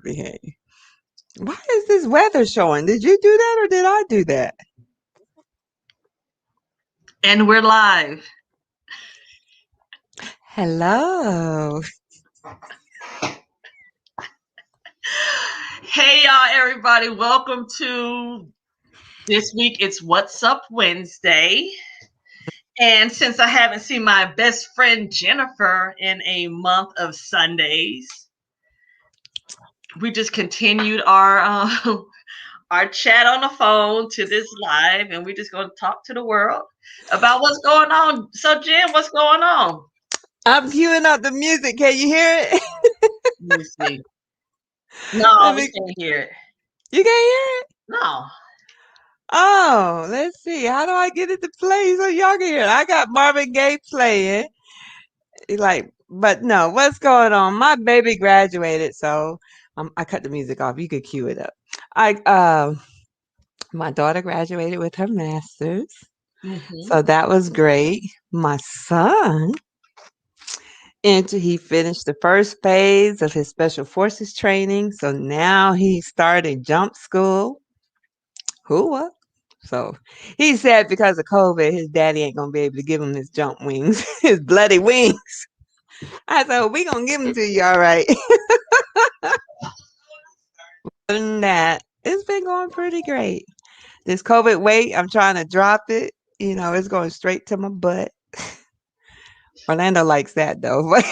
behave. Why is this weather showing? Did you do that or did I do that? And we're live. Hello. Hey, y'all, everybody. Welcome to this week. It's What's Up Wednesday. And since I haven't seen my best friend Jennifer in a month of Sundays, we just continued our chat on the phone to this live, and we're just going to talk to the world about what's going on. So, Jen, what's going on? I'm queuing up the music. Can you hear it? Let me see. No, Let we me. can't hear it. You can't hear it? No. Oh, let's see. How do I get it to play so y'all can hear it? I got Marvin Gaye playing. But no, what's going on? My baby graduated, so I cut the music off. You could cue it up. I My daughter graduated with her master's, Mm-hmm. so that was great. My son, he finished the first phase of his special forces training, so now he's starting jump school. Hooah. So he said because of COVID, his daddy ain't gonna be able to give him his jump wings, his bloody wings. I said, well, we gonna give them to you, all right. Other than that, it's been going pretty great. This COVID weight, I'm trying to drop it. It's going straight to my butt. Orlando likes that though. But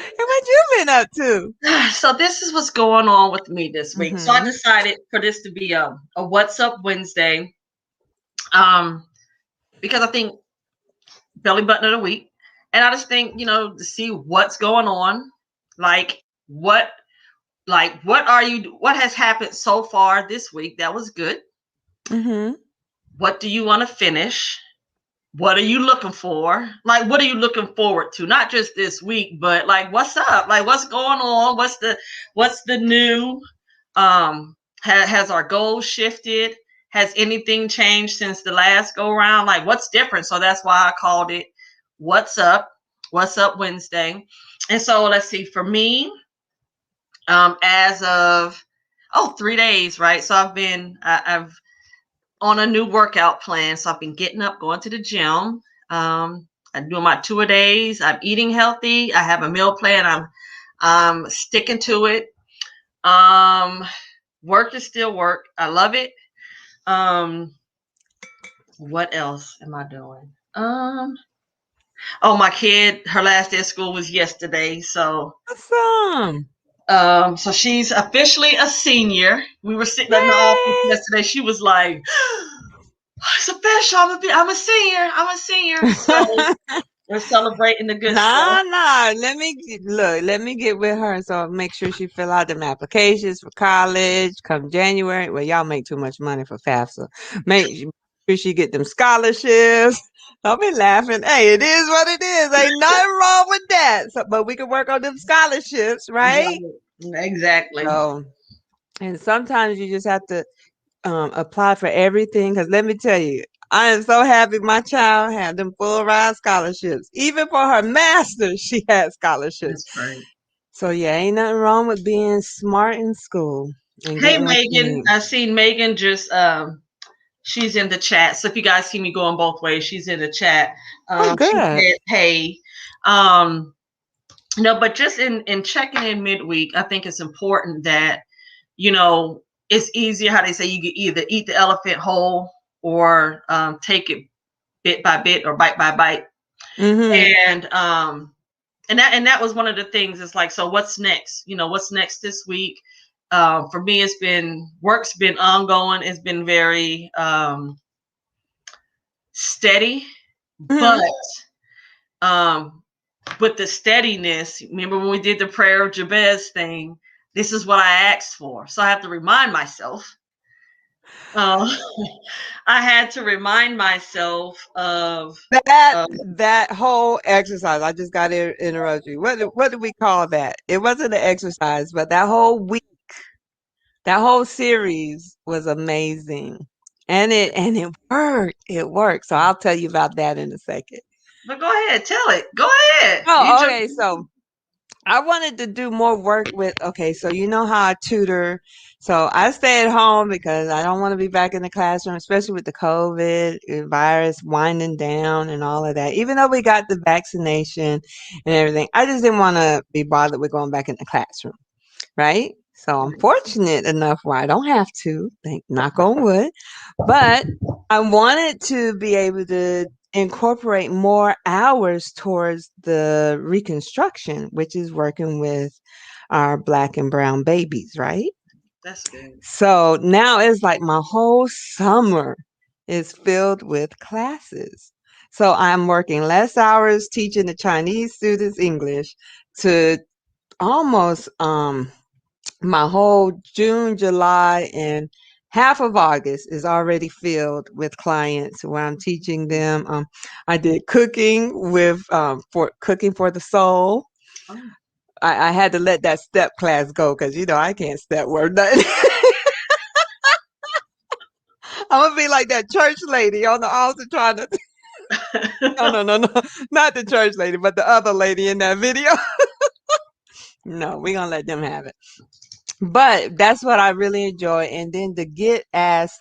and what you been up to? So this is what's going on with me this week. So I Mm-hmm. decided for this to be a What's Up Wednesday, um, because I think belly button of the week, and I just think to see what's going on, like what, what are you, what has happened so far this week that was good. Mm-hmm. What do you want to finish? What are you looking for? Like, what are you looking forward to? Not just this week, but like, what's up? Like, what's going on? What's the new? Has our goals shifted? Has anything changed since the last go round? Like, what's different? So that's why I called it "What's Up." What's Up Wednesday. And so let's see. For me, as of 3 days, right? So I've on a new workout plan. So I've been getting up, going to the gym. I'm doing my 2-a-days. I'm eating healthy. I have a meal plan. I'm sticking to it. Um, Work is still work. I love it. Um, what else am I doing? Oh, my kid, her last day of school was yesterday. Awesome. So she's officially a senior. We were sitting in the office Yay. yesterday. She was like, "It's official. I'm a senior. I'm a senior." So we're celebrating the good stuff. Nah, nah. Let me get with her so make sure she fill out them applications for college come January. Well, y'all make too much money for FAFSA. Make sure she get them scholarships. Don't be laughing. Hey, it is what it is. Ain't nothing wrong with that. So, but we can work on them scholarships, right? Right. Exactly. So, and sometimes you just have to apply for everything. Because let me tell you, I am so happy my child had them full ride scholarships. Even for her master's, she had scholarships. That's great. So yeah, ain't nothing wrong with being smart in school and Hey, getting what you Megan. need. I seen Megan just she's in the chat. So if you guys see me going both ways, she's in the chat. Oh, She good. said, "Hey, um, no, but just in checking in midweek, I think it's important that you know it's easier how they say you can either eat the elephant whole or take it bit by bit or bite by bite." Mhm. And that was one of the things. It's like, so what's next? What's next this week? For me, it's been work's been ongoing. It's been very steady, but Mhm. um, with the steadiness, remember when we did the prayer of Jabez thing? This is what I asked for. So I have to remind myself. Uh, I had to remind myself of. That Uh, that whole exercise, I just got to interrupt you. What do we call that? It wasn't an exercise, but that whole week, that whole series was amazing. And it worked. It worked. So I'll tell you about that in a second. but go ahead, tell it. Go ahead. You Oh, just. okay. So I wanted to do more work with, okay, so you know how I tutor. So I stay at home because I don't want to be back in the classroom, especially with the COVID virus winding down and all of that. Even though we got the vaccination and everything, I just didn't want to be bothered with going back in the classroom, right? So I'm fortunate enough where I don't have to, thank knock on wood, but I wanted to be able to incorporate more hours towards the reconstruction, which is working with our black and brown babies, right? That's good. So now it's like my whole summer is filled with classes. So I'm working less hours teaching the Chinese students English to almost my whole June, July, and half of August is already filled with clients where I'm teaching them. I did cooking with for cooking for the soul. Oh, I had to let that step class go because you know I can't step worth nothing. I'm gonna be like that church lady on the altar trying to. No, not the church lady, but the other lady in that video. No, we're gonna let them have it. But that's what I really enjoy. And then to get asked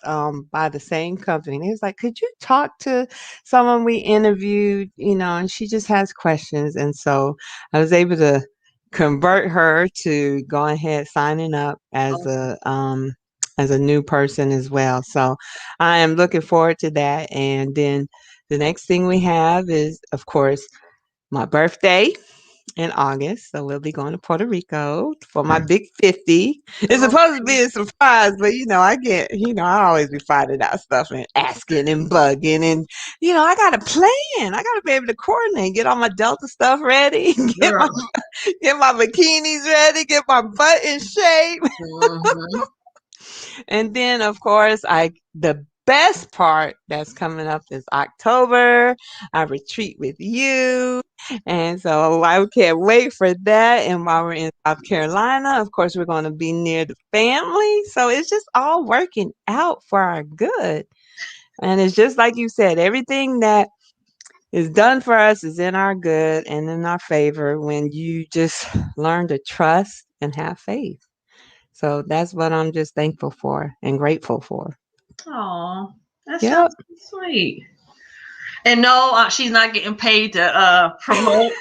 by the same company, they was like, could you talk to someone we interviewed, you know, and she just has questions. And so I was able to convert her to go ahead signing up as a new person as well. So I am looking forward to that. And then the next thing we have is of course my birthday in August, so we'll be going to Puerto Rico for my big 50. It's oh, supposed to be a surprise, but you know, I always be finding out stuff and asking and bugging and you know, I got to plan. I got to be able to coordinate, get all my Delta stuff ready, girl. get my bikinis ready, get my butt in shape. Mhm. And then of course, the best part that's coming up is October. I retreat with you. And so I can't wait for that. And while we're in South Carolina, of course, we're going to be near the family. So it's just all working out for our good. And it's just like you said, everything that is done for us is in our good and in our favor when you just learn to trust and have faith. So that's what I'm just thankful for and grateful for. Oh, that Yep. sounds sweet. And no, she's not getting paid to promote.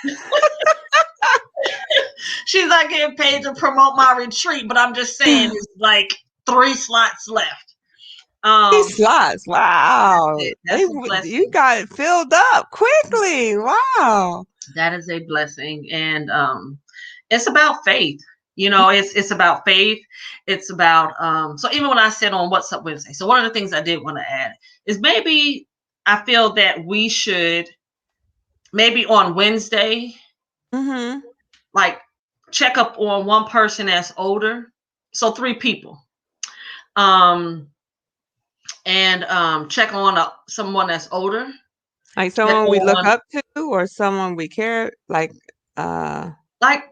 She's not getting paid to promote my retreat, but I'm just saying it's like 3 slots left. These slots. Wow. That's a You blessing. got it filled up quickly. Wow. That is a blessing, and it's about faith. You know, it's about faith. It's about so even when I said on What's Up Wednesday, so one of the things I did want to add is maybe I feel that we should maybe on Wednesday, Mm-hmm. like check up on one person that's older, so 3 people, um, and check on someone that's older. Like Check someone we look on up to or someone we care like uh like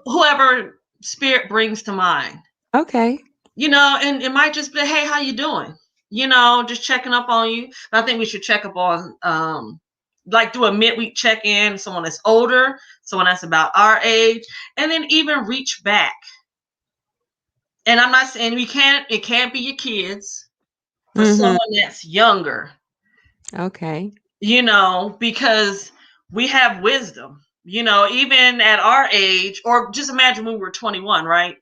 whoever spirit brings to mind. okay. You know, and it might just be, hey, how you doing? You know, just checking up on you. But I think we should check up on like do a midweek check-in, someone that's older, someone that's about our age, and then even reach back. And I'm not saying it can't be your kids, but Mm-hmm. someone that's younger, Okay. you know, because we have wisdom, you know, even at our age, or just imagine when we were 21, right?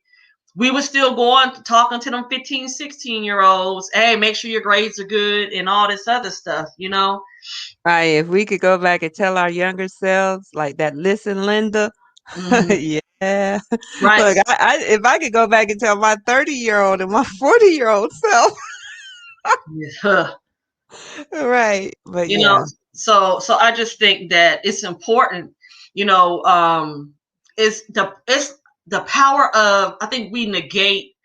We were still going talking to them 15, 16-year-olds. Hey, make sure your grades are good and all this other stuff, you know? Right. If we could go back and tell our younger selves like that, listen, Linda. Mm-hmm. Yeah. Right. Look, if I could go back and tell my 30-year-old and my 40-year-old self. Yeah. Right. But You know, yeah. so I just think that it's important, you know, it's the power of, I think we negate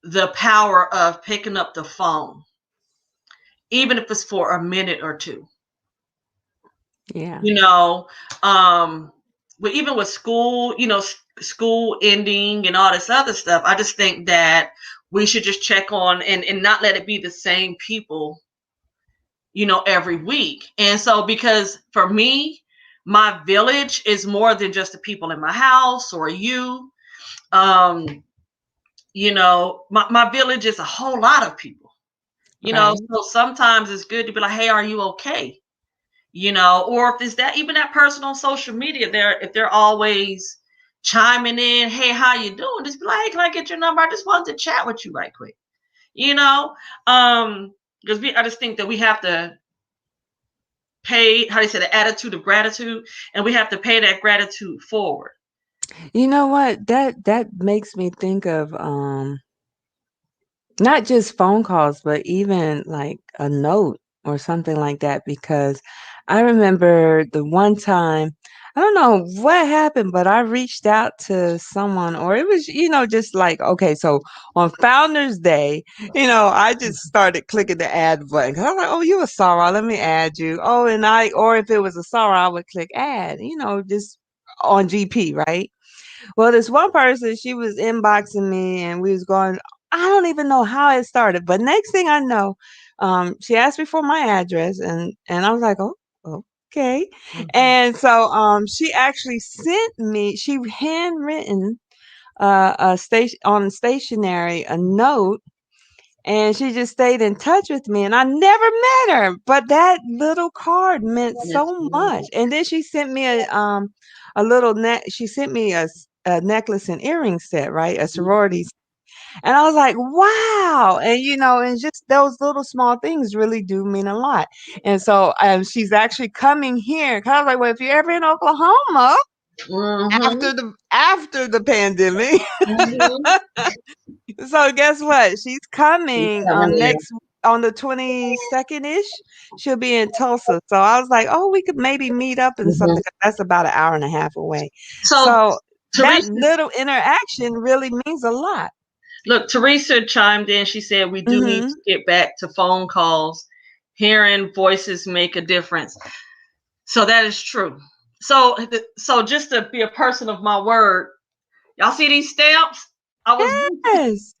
the power of picking up the phone, even if it's for a minute or two. Yeah. You know, um but even with school, you know, school ending and all this other stuff, I just think that we should just check on and not let it be the same people, you know, every week. And so because for me, my village is more than just the people in my house or you. Um, my village is a whole lot of people. Right. So sometimes it's good to be like, hey, are you okay? Or if it's that even that person on social media, if they're always chiming in, hey, how you doing? Just be like, hey, can I get your number? I just wanted to chat with you right quick. You know, because I just think that we have to pay, how do you say, the attitude of gratitude, and we have to pay that gratitude forward. You know what? That makes me think of not just phone calls, but even like a note or something like that because I remember the one time I don't know what happened, but I reached out to someone or it was, just like, okay, so on Founders Day, I just started clicking the add button. 'Cause I was like, oh, you a Sarah, let me add you. Oh, or if it was a Sarah, I would click add, just on GP, right? Well, this one person, she was inboxing me and we was going, I don't even know how it started, but next thing I know, she asked me for my address and I was like, oh, okay. Mhm. And so she actually sent me, she handwritten a station on stationery a note and she just stayed in touch with me and I never met her, but that little card meant Yes, so much. Lord. And then she sent me a little neck she sent me a necklace and earring set, right? A sorority. And I was like, wow. And and just those little small things really do mean a lot. And so she's actually coming here. 'Cause I was like, well, if you're ever in Oklahoma Mm-hmm. after the pandemic, Mm-hmm. so guess what? She's He's coming coming in. next on the 22nd ish. She'll be in Tulsa. So I was like, oh, we could maybe meet up and Hmm. something. 'Cause that's about an hour and a half away. So So that Teresa, little interaction really means a lot. look, Teresa chimed in. She said we do need Hmm. to get back to phone calls. Hearing voices make a difference. So that is true. So just to be a person of my word, y'all see these stamps? I was Yes.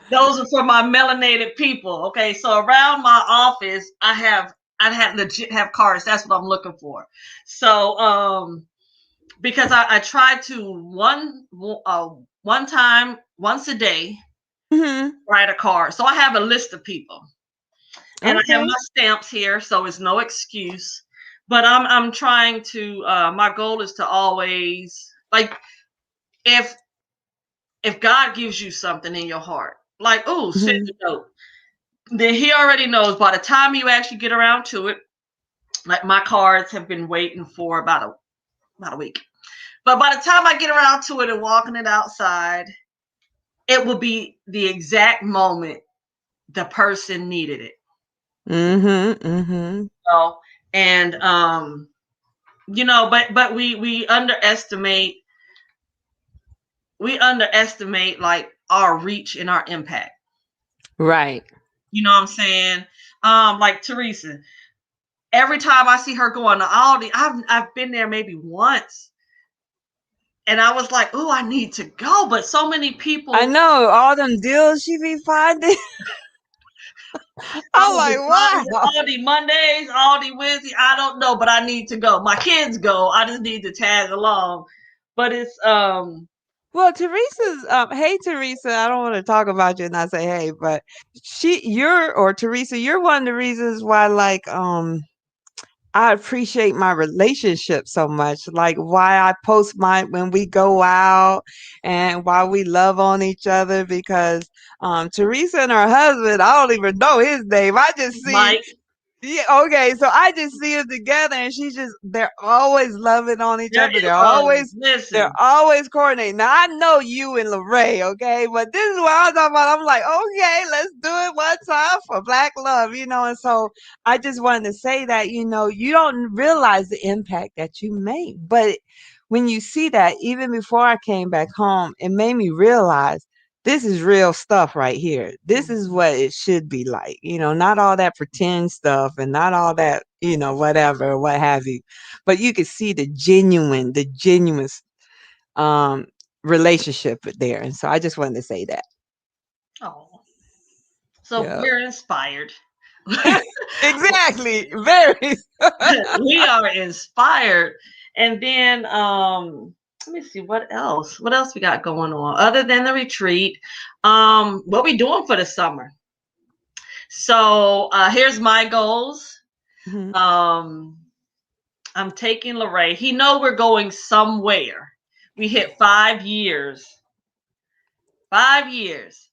Those are for my melanated people. Okay, so around my office, I had legit have cards. That's what I'm looking for. So because I try to one time once a day Hmm. write a card. So I have a list of people, and I have Okay. my stamps here, so it's no excuse. But I'm trying to. My goal is to always like if God gives you something in your heart, like oh, send Hmm. a note. Then he already knows by the time you actually get around to it. Like my cards have been waiting for about a week. But by the time I get around to it and walking it outside, it will be the exact moment the person needed it. Hmm. Hmm. So, and but we underestimate like our reach and our impact. Right. You know what I'm saying? Like Teresa, every time I see her going to Aldi, I've been there maybe once, and I was like, "Oh, I need to go," but so many I people. know all them deals she be finding. I'm like, wow. All the Mondays, all the Wednesdays, I don't know, but I need to go. My kids go. I just need to tag along. But it's Well, Teresa's hey Teresa, I don't want to talk about you and not say hey, but Teresa, you're one of the reasons why like I appreciate my relationship so much. Like why I post my when we go out and why we love on each other because Teresa and her husband, I don't even know his name. I just see Mike. yeah, okay. So I just see them together and they're always loving on each There other. is They're listen. always coordinating. Now I know you and Lorray, okay, but this is what I'm talking about. I'm like, okay, let's do it one time for Black love, and so I just wanted to say that, you don't realize the impact that you make. But when you see that, even before I came back home, it made me realize this is real stuff right here. This is what it should be like, not all that pretend stuff and not all that, whatever, what have you. But you can see the genuine um relationship there. And so I just wanted to say that. Oh, so Yeah. we're inspired. Exactly. Very. We are inspired. And then let me see what else. What else we got going on other than the retreat? What we doing for the summer? So here's my goals. Mhm. Um, I'm taking Lorray. He know we're going somewhere. We hit 5 years. 5 years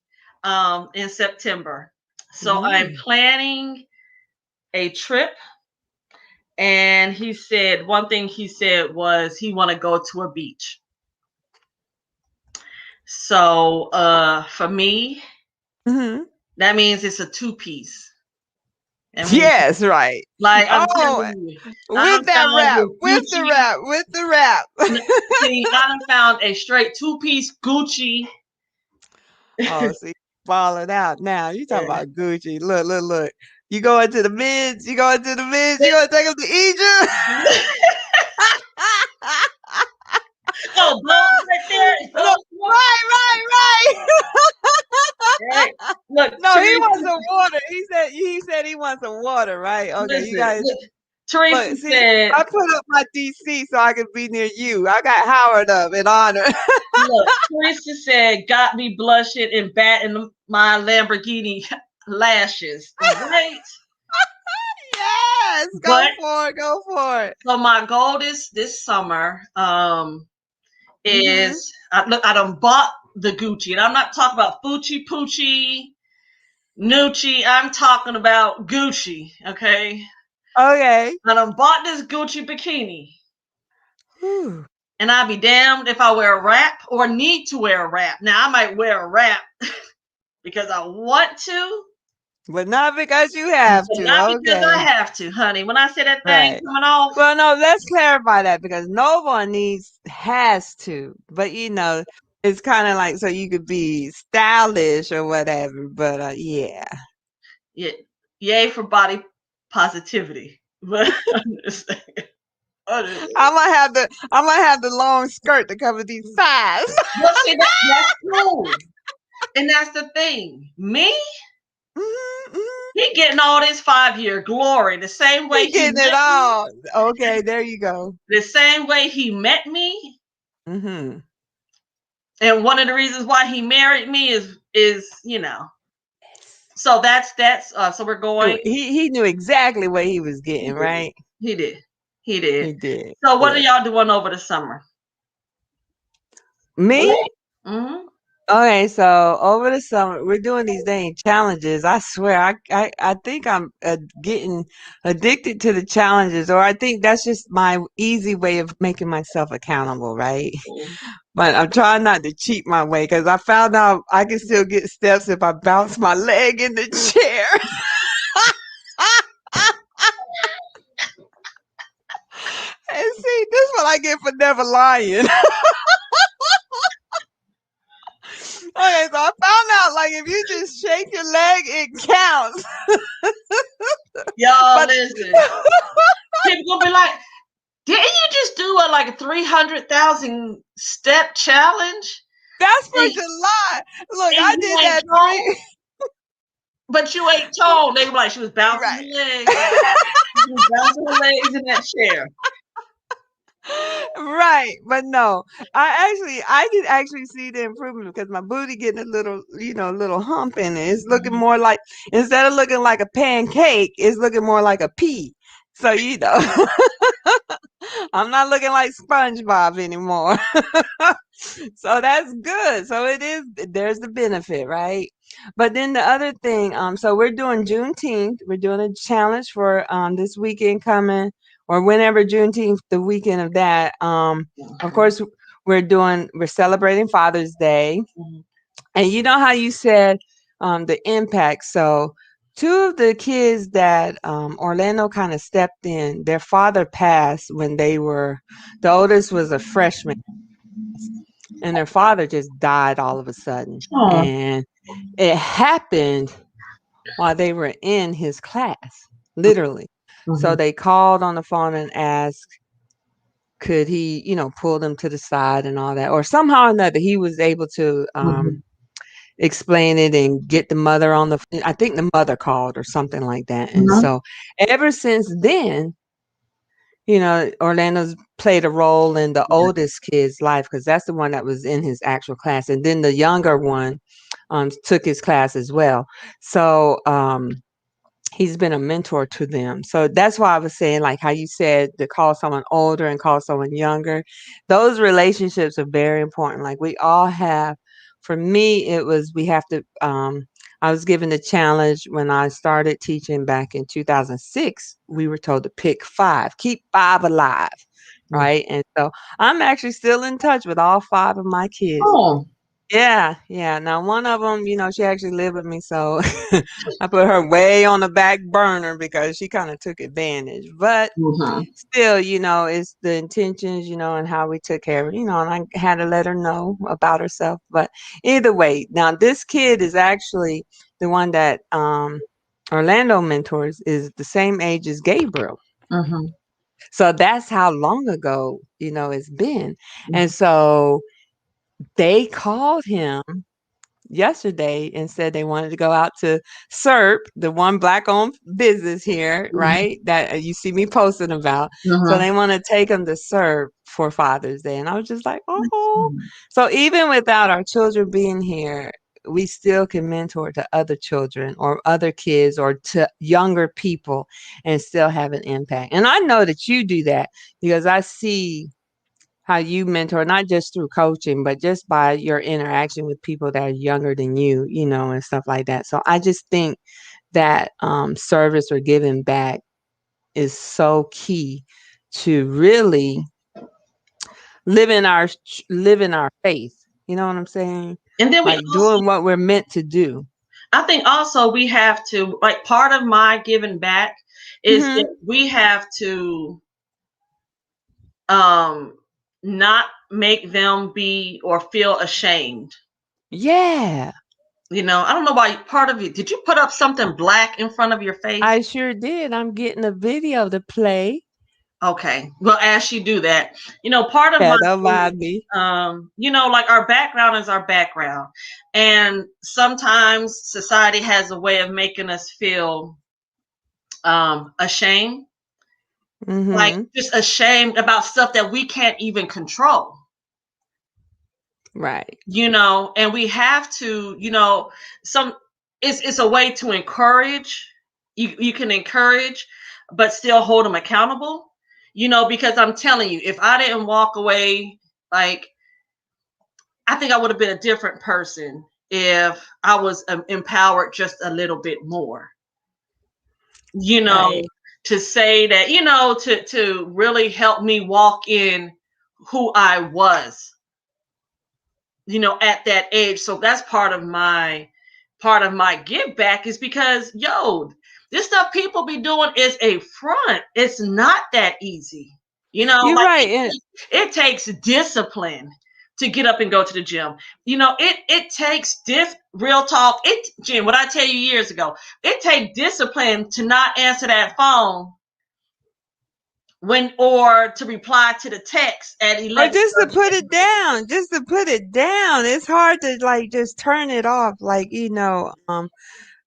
in September. So I'm Mm. planning a trip. And he said one thing he said was he want to go to a beach. So for me, Mhm. that means it's a two-piece. I mean, Yes, right. like I'm Oh, telling you, I with done that found rap, this with the Gucci. rap, with the rap. See, I done found a straight two-piece Gucci. Oh, see, falling out now. You talking Yeah. about Gucci. Look, look, look. You going to the mids, you going to the mids, you gonna take them to Egypt? Oh, those right there, Look, those ones. right, right, right. Right. Look, No, he wants Teresa. some water. He said he wants some water, right? Okay, you Listen, guys look, Teresa look, see, said, I put up my DC so I could be near you. I got Howard up in honor. look, Teresa said, got me blushing and batting my Lamborghini lashes. Right. Yes, go But for it, go for it. so my goal this summer Mm-hmm. is look, I done bought the Gucci, and I'm not talking about Fucci Poochie, Nucci. I'm talking about Gucci. Okay, Okay. I done bought this Gucci bikini, Whew. and I'll be damned if I wear a wrap or need to wear a wrap. Now I might wear a wrap because I want to, But not because you have but to. not because I Okay. have to, honey. When I say that thing Right. coming off, Well, no, let's clarify that because no one has to. But it's kind of like so you could be stylish or whatever. But yeah. yeah, yay for body positivity. But I'm just saying. I might have the long skirt to cover these thighs. Well, see, that's cool. And that's the thing. Me, Mhm, mhm. he getting all this 5 year glory the same way He he getting it met me, all. Okay, there you go. the same way he met me. Hmm. And one of the reasons why he married me is. So that's so we're going. He knew exactly what he was He getting, did. right? He did. He did. He did. So what are Yeah. y'all doing over the summer? Me? Mm-hmm. Okay, so over the summer we're doing these dang challenges. I swear, I think I'm getting addicted to the challenges, or I think that's just my easy way of making myself accountable, right? But I'm trying not to cheat my way because I found out I can still get steps if I bounce my leg in the chair. And see, this is what I get for never lying. Okay, so I found out like if you just shake your leg, it counts. Y'all But listen. People gonna be like, didn't you just do a 300,000 step challenge? that's for And, July. Look, and I you did ain't that told, three. but you ain't told. They were like, she was bouncing Right. her legs. She was bouncing her legs in that chair. Right, but no, I can actually see the improvement because my booty getting a little hump in it. It's looking Mhm. more like instead of looking like a pancake, it's looking more like a pea. So I'm not looking like SpongeBob anymore. So that's good. So there's the benefit, right? But then the other thing, so we're doing Juneteenth. We're doing a challenge for this weekend coming or whenever Juneteenth, the weekend of that. Of course we're celebrating Father's Day. Mhm. And you know how you said the impact. So two of the kids that Orlando kind of stepped in, their father passed when the oldest was a freshman and their father just died all of a sudden. Oh. And it happened while they were in his class, literally. So Mhm. they called on the phone and asked, could he, pull them to the side and all that, or somehow or another, he was able to Mhm. explain it and get the mother on the I think the mother called or something like that. And Mhm. so ever since then, Orlando's played a role in the Yeah. oldest kid's life because that's the one that was in his actual class. And then the younger one took his class as well. So he's been a mentor to them. So that's why I was saying, like how you said, to call someone older and call someone younger. Those relationships are very important. Like we all have, for me, it was, we have to, I was given the challenge when I started teaching back in 2006. We were told to pick five, keep five alive. Mm. Right. And so I'm actually still in touch with all five of my kids. Oh. Yeah, yeah. Now one of them, she actually lived with me, so I put her way on the back burner because she kind of took advantage. But Mhm. still, it's the intentions, and how we took care of her, and I had to let her know about herself. But either way, now this kid is actually the one that Orlando mentors is the same age as Gabriel. Mhm. So that's how long ago, it's been. And Mhm. so they called him yesterday and said they wanted to go out to SERP, the one black owned business here, Mhm. right? That you see me posting about. So Mhm. they want to take them to SERP for Father's Day. And I was just like, oh. Mhm. So even without our children being here, we still can mentor to other children or other kids or to younger people and still have an impact. And I know that you do that because I see how you mentor, not just through coaching, but just by your interaction with people that are younger than you, and stuff like that. So I just think that service or giving back is so key to really live in our faith. You know what I'm saying? And then we Like doing what we're meant to do. I think also we have to, like, part of my giving back is Hmm. that we have to um not make them be or feel ashamed. Yeah, I don't know why part of you did you put up something black in front of your face? I sure did. I'm getting a video to play. Okay. Well, as you do that, part of Yeah, my don't thing, mind me. like our background is our background. And sometimes society has a way of making us feel ashamed, like Hmm. just ashamed about stuff that we can't even control. Right. And we have to, some it's a way to encourage. You can encourage, but still hold them accountable. Because I'm telling you, if I didn't walk away, like, I think I would have been a different person if I was empowered just a little bit more. You Right. know, to say that, to really help me walk in who I was, at that age. So that's part of my give back is because, this stuff people be doing is a front. It's not that easy. You're Like right. it takes discipline to get up and go to the gym. It takes real talk. Jim, what I tell you years ago, it takes discipline to not answer that phone or to reply to the text at Or 11:30 just to put at it night. down, just to put it down. It's hard to like just turn it off, like,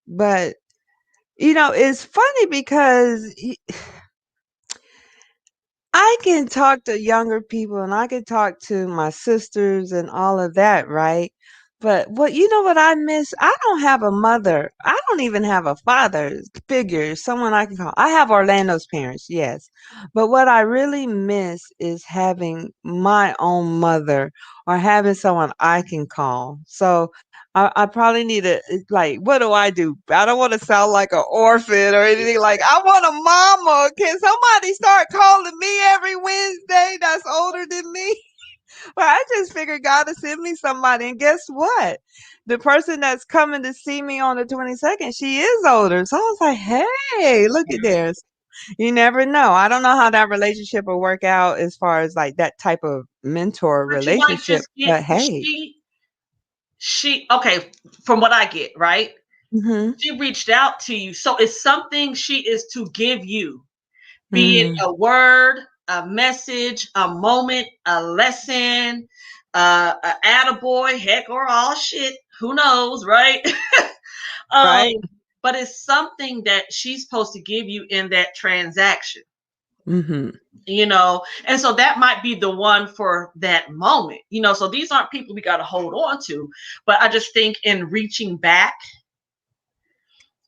but it's funny because I can talk to younger people and I can talk to my sisters and all of that, right? But what I miss? I don't have a mother. I don't even have a father figure, someone I can call. I have Orlando's parents, yes. But what I really miss is having my own mother or having someone I can call. So I probably need like, what do I do? I don't want to sound like an orphan or anything. Like, I want a mama. Can somebody start calling me every Wednesday that's older than me? But I just figured God to send me somebody. And guess what? The person that's coming to see me on the 22nd, she is older. So I was like, hey, look at this. You never know. I don't know how that relationship will work out as far as like that type of mentor But you might relationship. just get But hey. she okay, from what I get, right? Hmm. She reached out to you. So it's something she is to give you, be it Mm. a word, a message, a moment, a lesson, a attaboy, heck, or all shit. Who knows, right? um, Right. but it's something that she's supposed to give you in that transaction, Mhm. and so that might be the one for that moment, so these aren't people we got to hold on to, but I just think in reaching back,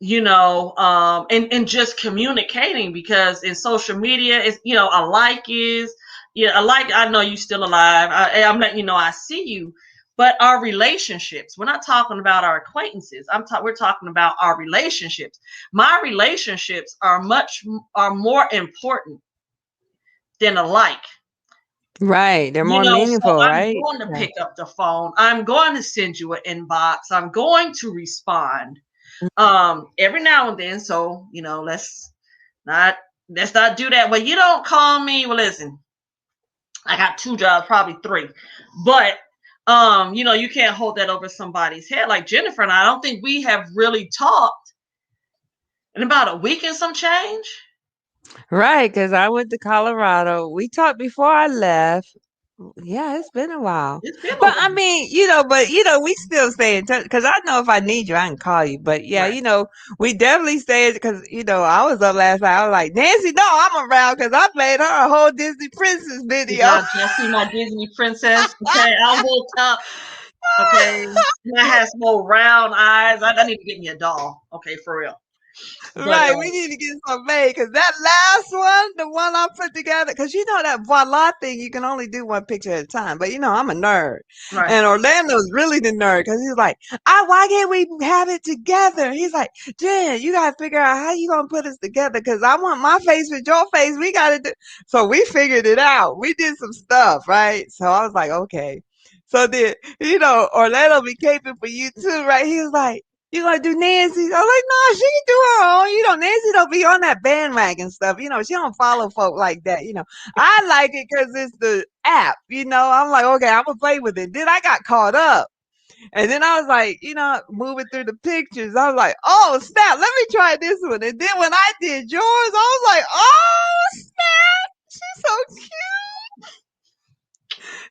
and just communicating, because in social media is, a like is, a like, I know you still alive, I'm letting you know I see you. But our relationships, we're not talking about our acquaintances, we're talking about our relationships. My relationships are more important than a like. Right. They're more So meaningful, I'm right? going to Yeah. pick up the phone, I'm going to send you an inbox, I'm going to respond every now and then. So not let's not do that. Well, you don't call me. Well, listen, I got 2 jobs, probably 3, but you can't hold that over somebody's head. Like Jennifer and I don't think we have really talked in about a week and some change. Right, because I went to Colorado. We talked before I left. Yeah, it's been a while. It's been a But I while. mean, we still stay in touch because I know if I need you, I can call you. But yeah, Right. we definitely stay because, I was up last night. I was like, Nancy, no, I'm around because I made her a whole Disney Princess video. Y'all see my Disney princess? Okay, I woke up. Okay, I has more round eyes. I need to get me a doll. Okay, for real. But Right, we need to get some made because that last one, the one I put together, because that voila thing, you can only do one picture at a time. But I'm a nerd, right, and Orlando's really the nerd because he's like, why can't we have it together? He's like, Jen, you gotta figure out how you gonna put us together because I want my face with your face. We gotta do. So we figured it out. We did some stuff, right? So I was like, okay. So then, Orlando be caping for you too, right? He was like, you gonna do Nancy's? I'm like, no, she can do her own. Nancy don't be on that bandwagon stuff. She don't follow folk like that. I like it because it's the app. I'm like, okay, I'm gonna play with it. Then I got caught up, and then I was like, moving through the pictures. I was like, oh snap, let me try this one. And then when I did yours, I was like, oh snap, she's so cute.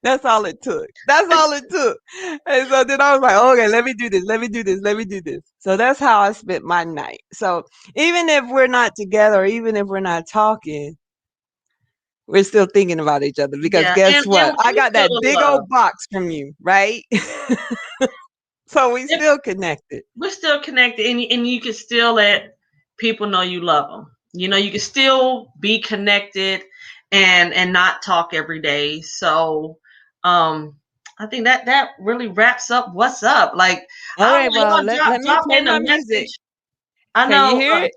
That's all it took. That's all it took. And so then I was like, okay, let me do this. Let me do this. Let me do this. So that's how I spent my night. So even if we're not together, or even if we're not talking, we're still thinking about each other because yeah, guess and what? I we got feel that the big love. old box from you, right? So we If still connected. we're still connected, and you can still let people know you love them. You can still be connected and not talk every day. So, I think that really wraps up what's up. Like, All I right, want well, y'all let me drop play in a my music. message. I Can you know hear it?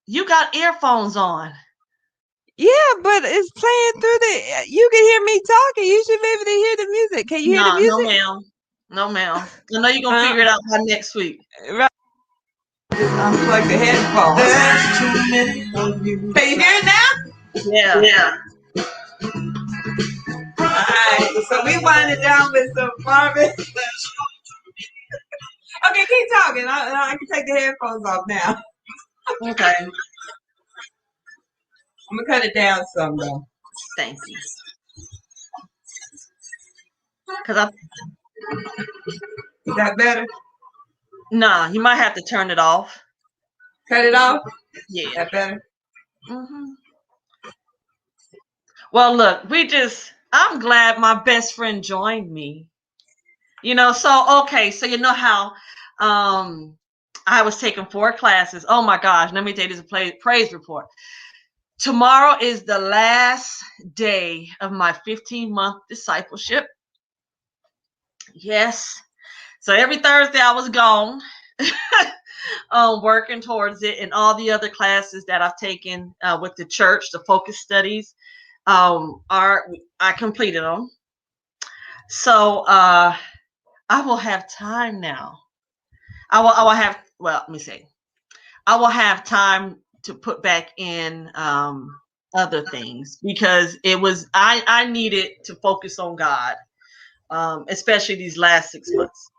you got earphones on. Yeah, but it's playing through you can hear me talking. You should be able to hear the music. Can you hear the No, no, music? ma'am. No, ma'am. I know you're gonna Uh, figure it out by next week. right. Just unplug the headphones. There's too many of you. Can you hear it now? Yeah. Yeah. All right. So we wind it down with some Marvin. Okay, keep talking. I can take the headphones off now. Okay. I'm gonna cut it down some though. Thank you. Cause I Is that better? Nah, you might have to turn it off. Cut it off? Is Yeah. that better? hmm Well, look, I'm glad my best friend joined me. So okay, so you know how I was taking 4 classes. Oh my gosh, let me tell you this praise report. Tomorrow is the last day of my 15-month discipleship. Yes. So every Thursday I was gone, working towards it, and all the other classes that I've taken with the church, the focus studies, I completed them. So I will have time now. I will have, well, let me see. I will have time to put back in other things, because I needed to focus on God, especially these last 6 months.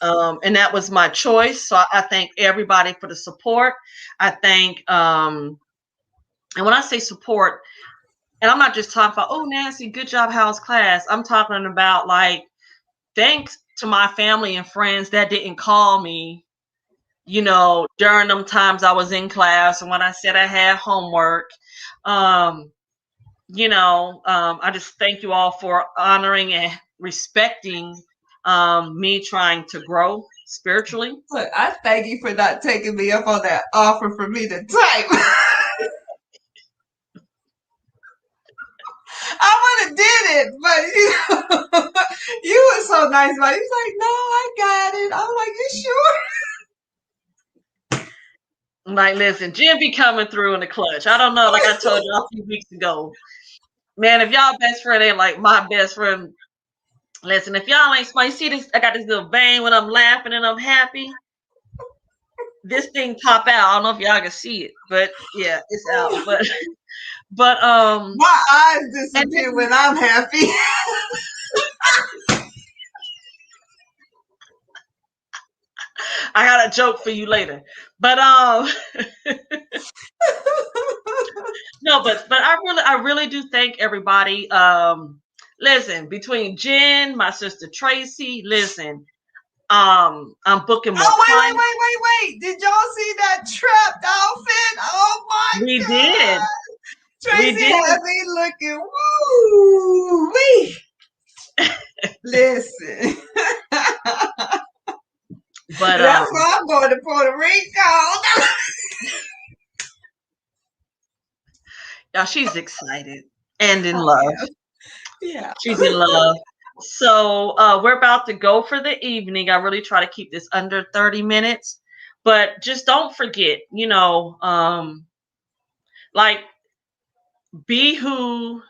And that was my choice. So I thank everybody for the support. I thank, and when I say support, and I'm not just talking about, oh, Nancy, good job, how's class? I'm talking about, like, thanks to my family and friends that didn't call me, during them times I was in class and when I said I had homework. I just thank you all for honoring and respecting me trying to grow spiritually. Look, I thank you for not taking me up on that offer for me to type. I would have did it, but you were so nice about it. He's like, no, I got it. I'm like, you sure? Like, listen, Jim be coming through in the clutch. I don't know, like I told you a few weeks ago. Man, if y'all best friend ain't like my best friend, listen, if y'all ain't smart, you see this, I got this little vein when I'm laughing and I'm happy. This thing pop out. I don't know if y'all can see it, but yeah, it's out. But my eyes disappear when I'm happy. I got a joke for you later. But no, but I really do thank everybody. Listen, between Jen, my sister Tracy, listen, I'm booking more. Wait. Did y'all see that trapped outfit? Oh my We God. did. Tracy had me looking, woo wee. Listen. But that's why I'm going to Puerto Rico. Yeah, she's excited and in love. Yeah. She's in love. So we're about to go for the evening. I really try to keep this under 30 minutes. But just don't forget, like be to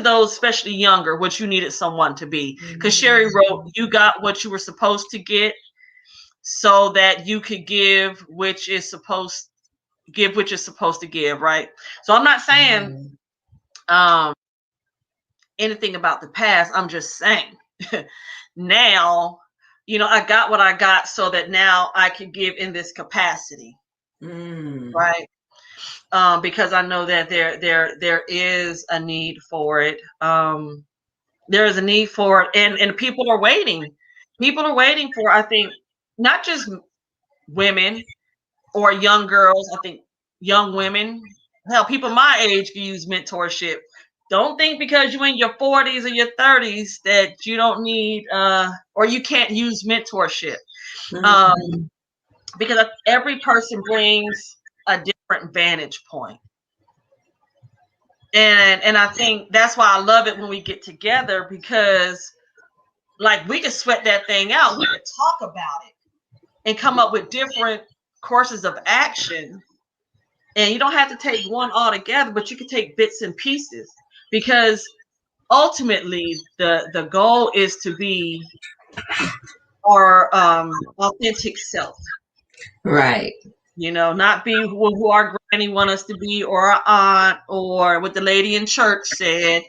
those, especially younger, what you needed someone to be. Because Sherry wrote, you got what you were supposed to get so that you could give which is supposed to give, right? So I'm not saying anything about the past. I'm just saying now, I got what I got so that now I can give in this capacity. Right. Because I know that there is a need for it. There is a need for it, and people are waiting. People are waiting for, I think, not just women or young girls. I think young women, hell, people my age can use mentorship. Don't think because you're in your 40s or your 30s that you don't need or you can't use mentorship. Because every person brings a different vantage point. And I think that's why I love it when we get together, because like we can sweat that thing out. We can talk about it and come up with different courses of action. And you don't have to take one all together, but you can take bits and pieces, because ultimately the goal is to be our authentic self. Right. Not be who our granny want us to be, or our aunt, or what the lady in church said.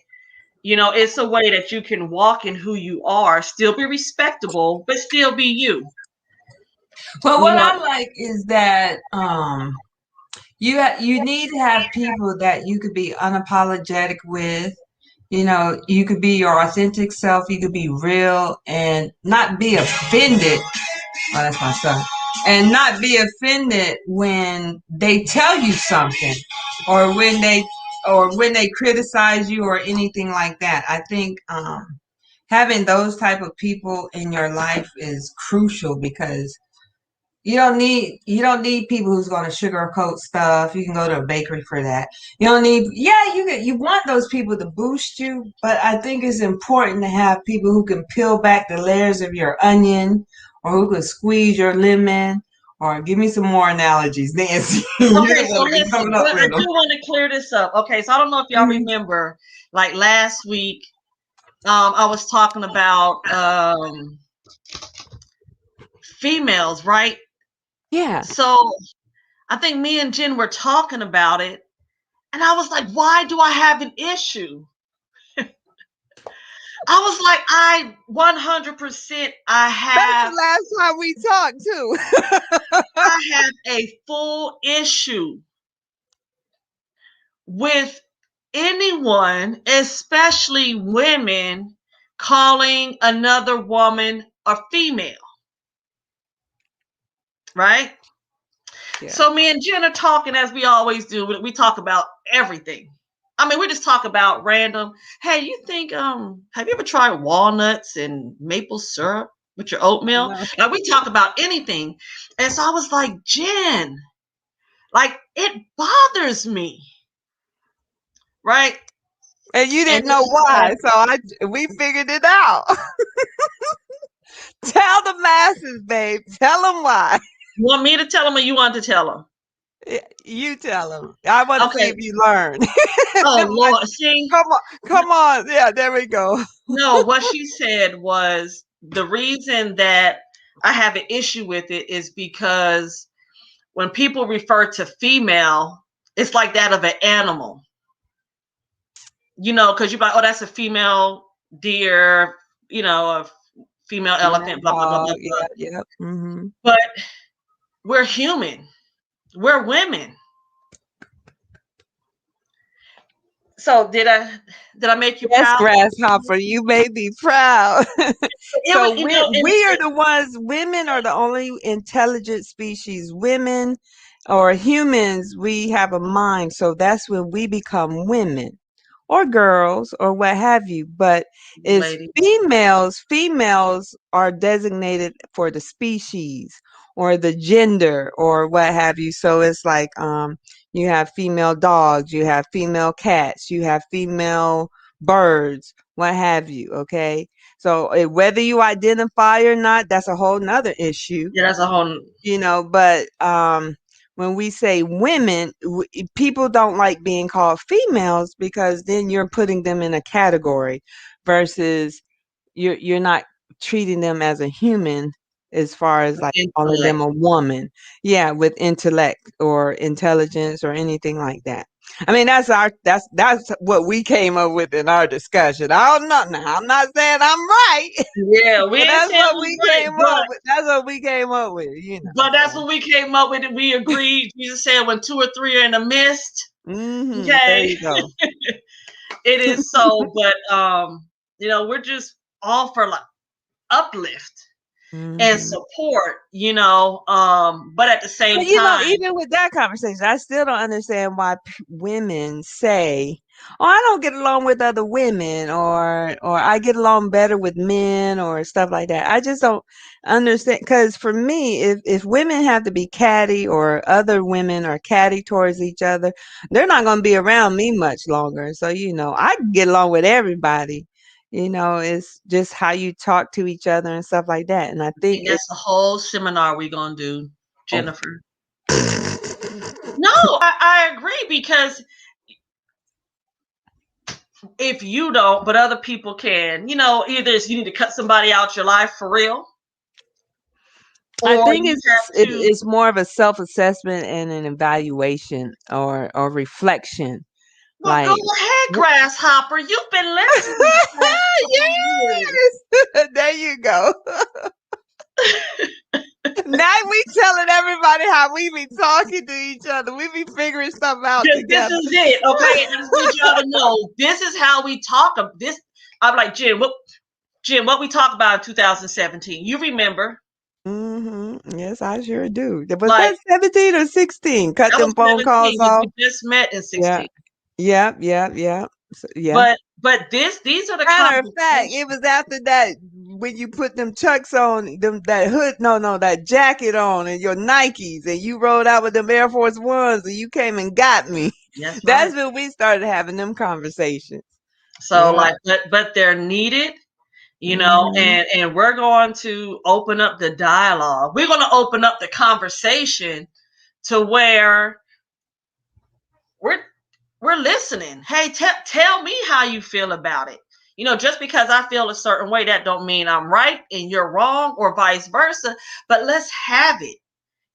It's a way that you can walk in who you are, still be respectable, but still be you. Well, what I like is that you need to have people that you could be unapologetic with. You could be your authentic self. You could be real and not be offended. Oh, that's my son. And not be offended when they tell you something, or when they criticize you or anything like that. I think having those type of people in your life is crucial, because you don't need people who's going to sugarcoat stuff. You can go to a bakery for that. You don't need, you want those people to boost you, but I think it's important to have people who can peel back the layers of your onion, or who can squeeze your lemon, or give me some more analogies, Nancy. Okay, so listen, I do want to clear this up. Okay, so I don't know if y'all remember, like last week, I was talking about females, right? Yeah. So I think me and Jen were talking about it, and I was like, why do I have an issue? I was like, I 100%, I have. That's the last time we talked too. I have a full issue with anyone, especially women, calling another woman are female, right? Yeah. So me and Jen are talking as we always do. We talk about everything. I mean, we just talk about random. Hey, you think have you ever tried walnuts and maple syrup with your oatmeal? No. Like we talk about anything. And so I was like, Jen, like it bothers me. Right? And you And didn't then know she said, why, so we figured it out. Tell the masses, babe. Tell them why. you want me to tell them or you want to tell them? You tell them. I want to see Okay. if you learn. Oh Lord. See, Come on, come on. Yeah, there we go. no, what she said was the reason that I have an issue with it is because when people refer to female, it's like that of an animal. You know, because you're like, oh, that's a female deer, you know, a female Female elephant, blah, blah, blah, blah, dog. blah. Yeah, yeah. Mm-hmm. But we're human. We're women. So did I make you Yes, proud? grasshopper, you may be proud. It So was, you know, and we are the ones. Women are the only intelligent species. Women or humans, we have a mind. So that's when we become women or girls or what have you. But it's lady. females. Females are designated for the species or the gender or what have you. So it's like you have female dogs, you have female cats, you have female birds, what have you. Okay. So whether you identify or not, that's a whole nother issue, Yeah, that's a whole. but when we say women, people don't like being called females because then you're putting them in a category versus you're not treating them as a human as far as like calling them Intellect. a woman. Yeah, with intellect or intelligence or anything like that. I mean, that's what we came up with in our discussion. I don't know now. I'm not saying I'm right, Yeah, we but ain't that's saying what we we right, came up with. That's what we came up with, you know. but that's So, what we came up with, and we agreed. Jesus said, "When two or three are in the midst." there Okay, you go. it is so. But you know, we're just all for like uplift and hmm support. You know, but at the same But you know, time, even with that conversation, I still don't understand why women say, "Oh, I don't get along with other women," or "I get along better with men," or stuff like that. I just don't understand. Because for me, if women have to be catty or other women are catty towards each other, they're not going to be around me much longer. So you know, I can get along with everybody. You know, it's just how you talk to each other and stuff like that. And I I think think that's the whole seminar we're gonna do, oh. Jennifer. No, I agree because if you don't, but other people can, you know, either you need to cut somebody out your life for real, I or think you have to. it's more of a self-assessment and an evaluation or reflection. Well, go Like, ahead, wh- Grasshopper. You've been listening the past couple of years. yes, there you go. Now we telling everybody how we be talking to each other. We be figuring stuff out This together. is it, okay? I just need y'all to know this is how we talk. Of this, I'm like Jim, what we talked about in 2017. You remember? Yes, I sure do. Was Like that 17 or 16? Cut that was them phone calls 17 because off. we just met in Yeah, 16. yeah, yeah, yeah, yeah. But these are the Matter of fact, conversations. it was after that when you put them chucks on, them that hood, no, that jacket on, and your Nikes, and you rode out with them Air Force Ones, and you came and got me. That's right. That's when we started having them conversations. So Yeah. like, but they're needed, you know, hmm and we're going to open up the dialogue. We're going to open up the conversation to where we're we're listening. Hey, tell me how you feel about it. You know, just because I feel a certain way, that don't mean I'm right and you're wrong, or vice versa. But let's have it.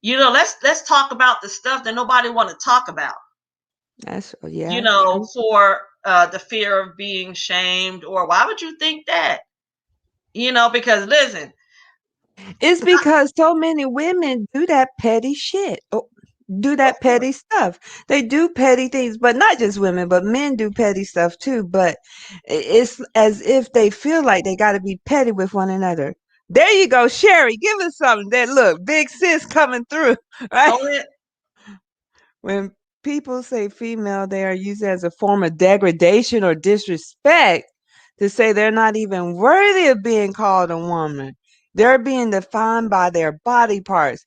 You know, let's talk about the stuff that nobody want to talk about. That's You yeah, know, true. for the fear of being shamed, or why would you think that? You know, because listen, It's because so many women do that petty shit. Oh, do of that course, petty stuff. They do petty things, but not just women, but men do petty stuff too. But it's as if they feel like they got to be petty with one another. There you go, Sherry. Give us something. That look, big sis coming through, right? Go ahead. When people say female, they are used as a form of degradation or disrespect to say they're not even worthy of being called a woman. They're being defined by their body parts.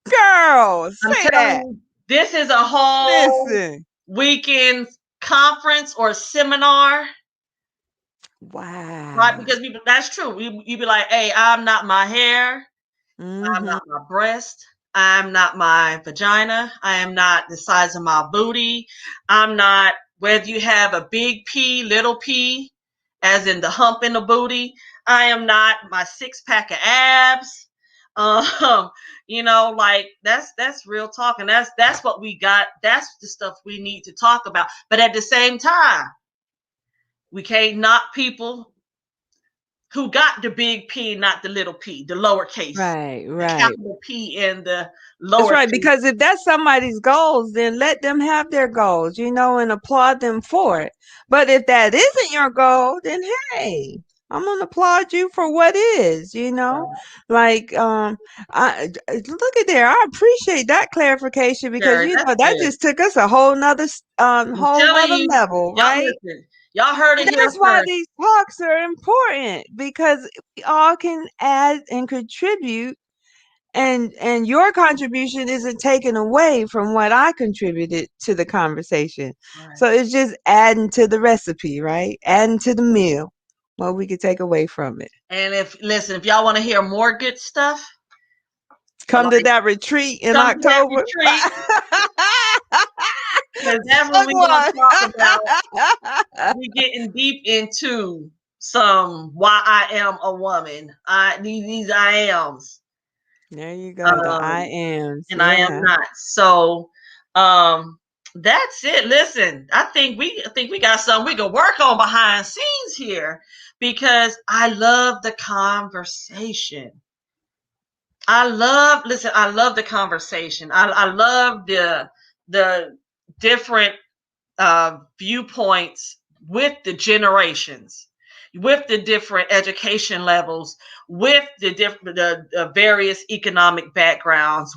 Girl, I'm say telling that. you, this is a whole Listen. weekend conference or seminar, right? Wow. Because people, that's true. You be like, hey, I'm not my hair. I'm Mm-hmm. not my breast. I'm not my vagina. I am not the size of my booty. I'm not whether you have a big P, little p, as in the hump in the booty. I am not my six pack of abs. Um, like that's real talk, and that's what we got. That's the stuff we need to talk about. But at the same time, we can't knock people who got the big P, not the little p, the lowercase, Right, the right. capital P and the That's right. lowercase. Because if that's somebody's goals, then let them have their goals, and applaud them for it. But if that isn't your goal, then hey, I'm gonna applaud you for what is. Like look at there. I appreciate that clarification because Very, that's that good. just took us a whole nother I'm whole telling nother you, level, y'all right? listen. Y'all heard it And here that's why first. these talks are important because we all can add and contribute and your contribution isn't taken away from what I contributed to the conversation. Right. So it's just adding to the recipe, right? Adding to the meal what we could take away from it. And if y'all want to hear more good stuff, Come to like that retreat in come to that October. retreat, because that's what Plug we're gonna one. talk about. We getting deep into some why I am a woman. These I ams. There you go, the I Um, ams. and I am Yeah. not. So that's it. Listen, I think we got something we can work on behind scenes here because I love the conversation. I love the conversation. I love the different viewpoints with the generations, with the different education levels, with the various economic backgrounds,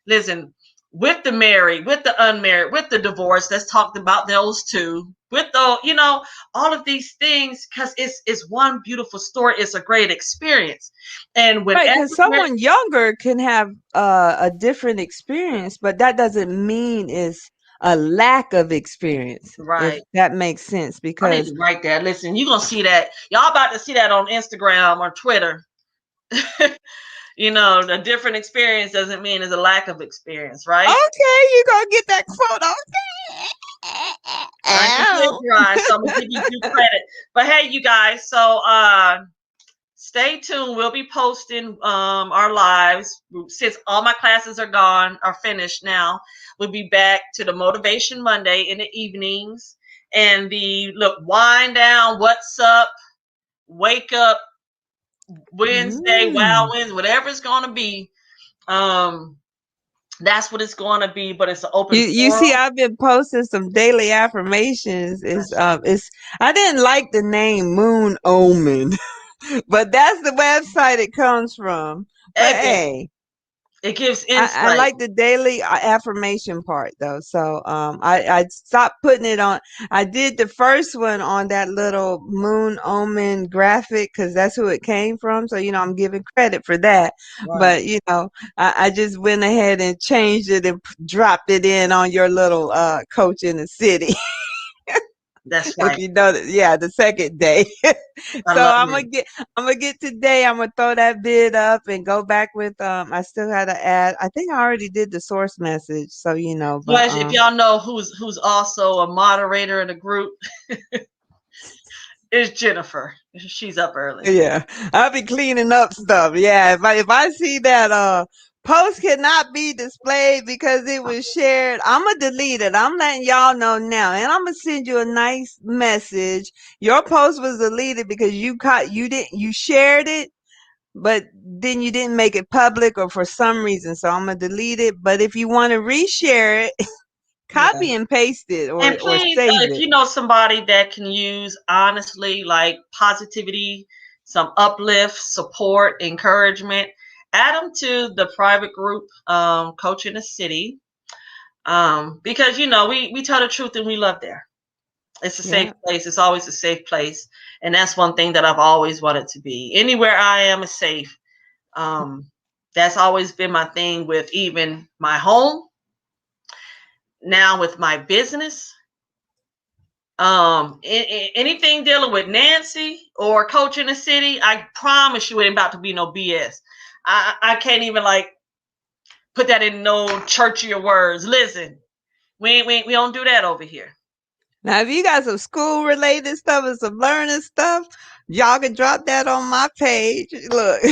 listen, with the married, with the unmarried, with the divorced. Let's talk about those two. With all of these things, because it's one beautiful story. It's a great experience, and Right, whenever because someone younger can have a different experience, but that doesn't mean it's a lack of experience, if right. that makes sense. I need Because to write that. Listen, you're gonna see that. Y'all about to see that on Instagram or Twitter. The different experience doesn't mean it's a lack of experience, right? okay, you gonna get that quote. I can get Ow. dry, so I'm gonna give you due credit. But hey, you guys, so stay tuned. We'll be posting our lives since all my classes are finished now. We'll be back to the Motivation Monday in the evenings and the wind down, what's up, wake up Wednesday, Wow Mm. Wednesday, whatever it's gonna be. Um, that's what it's gonna be, but it's an You open you see, forum. I've been posting some daily affirmations. It's That's true. it's I didn't like the name Moon Omen, but that's the website it comes from. But Hey, hey, it gives I insight. like the daily affirmation part though. So I stopped putting it on. I did the first one on that little moon omen graphic because that's who it came from. So I'm giving credit for that. Right. But I just went ahead and changed it and dropped it in on your little coach in the city. That's If right. you know that, yeah, the second day. I So love I'm gonna it. get I'm gonna get today. I'm gonna throw that bid up and go back with I still had to add. I think I already did the source message, so but Well, if y'all know who's also a moderator in the group, is Jennifer. She's up early. yeah, I'll be cleaning up stuff. Yeah, if I see that post cannot be displayed because it was shared, I'm gonna delete it. I'm letting y'all know now, and I'm gonna send you a nice message. Your post was deleted because you shared it, but then you didn't make it public or for some reason. So I'm gonna delete it. But if you want to reshare it, Yeah. copy and paste it And or please, save if it. you know somebody that can use honestly like positivity some uplift, support, encouragement, add them to the private group, Coaching the City. Because we tell the truth and we love there. It's a safe place. It's always a safe place. And that's one thing that I've always wanted to be. Anywhere I am is safe. That's always been my thing with even my home. Now with my business. Anything dealing with Nancy or Coaching the City, I promise you it ain't about to be no BS. I can't even put that in no churchier words. Listen, we don't do that over here. Now, if you got some school related stuff and some learning stuff, y'all can drop that on my page. Look,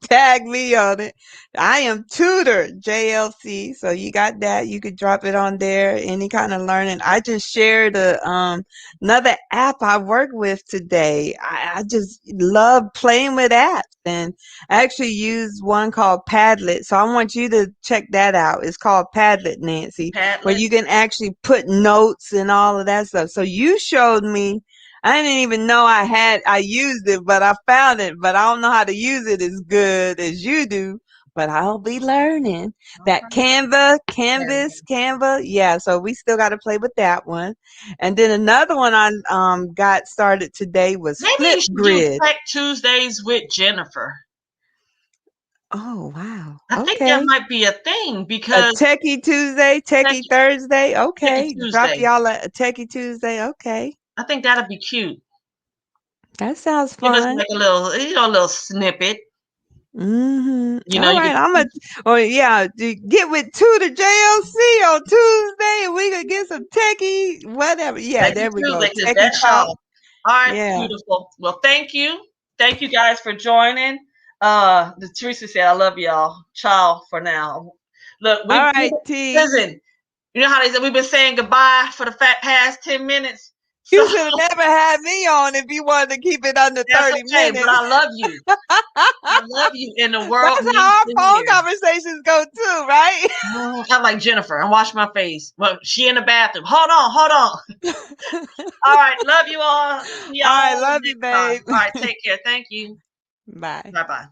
tag me on it. I am Tutor JLC, so you got that. You could drop it on there. Any kind of learning. I just shared another app I work with today. I just love playing with apps, and I actually use one called Padlet. So I want you to check that out. It's called Padlet, Nancy, where you can actually put notes and all of that stuff. So you showed me. I didn't even know I used it, but I found it, but I don't know how to use it as good as you do, but I'll be learning that Canva. Yeah. So we still got to play with that one. And then another one I got started today was Maybe you should Flipgrid. do Tech Tuesdays with Jennifer. Oh, wow. I think that might be a thing because a Techie Tuesday, Techie Thursday. Okay. Techie Drop Tuesday. y'all a Techie Tuesday. Okay. I think that'd be cute. That sounds Give us fun. like a little snippet. Mm-hmm. You know, all right. Get with Tutor JLC on Tuesday, and we could get some techie, whatever. Yeah, there we go. Techie talk. All right, beautiful. Well, thank you guys for joining. Teresa said, "I love y'all. Ciao for now." Look, all right, T. Listen. You know how they said we've been saying goodbye for the past 10 minutes. You should have never had me on if you wanted to keep it under 30 minutes. But I love you. I love you in the world. That's how our phone conversations go too, right? I'm like Jennifer. I'm washing my face. Well, she in the bathroom. Hold on. All right. Love you all. All right. Love you, babe. All right. Take care. Thank you. Bye. Bye-bye.